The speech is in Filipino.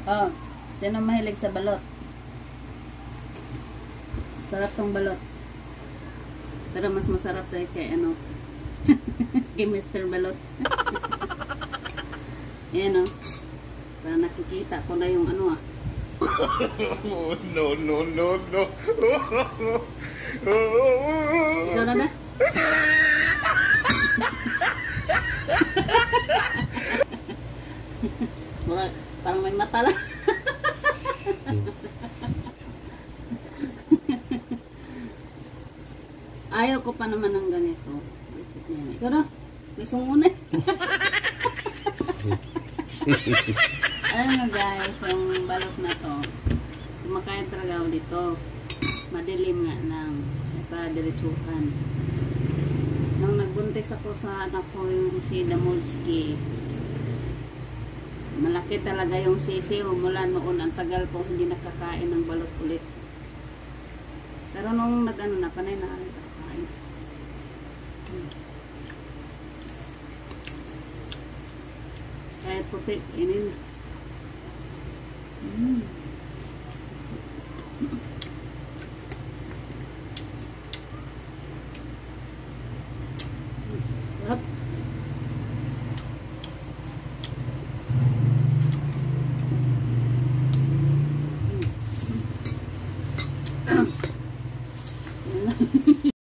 Oh, sino mahilig sa balot? Sarap tong balot. Pero mas masarap tayo kay ano, kay Mr. Balot. Yan o. Para nakikita ko na yung ano ah. No, no, no, no. Ikaw na na? Parang may mata lang. Ayaw ko pa naman ng ganito. Ikaw na, may sungon eh. Alam mo guys, yung balot na to, kumakain talaga ako dito. Madilim nga ng para diretsuhan. Nang nagbuntis ako sa anak ko yung si Damolski, malaki talaga yung sisi. Mula noon, ang tagal ko hindi nakakain ng balot ulit. Pero nung nag-ano na, panay na nakakain. Kahit puti, inin.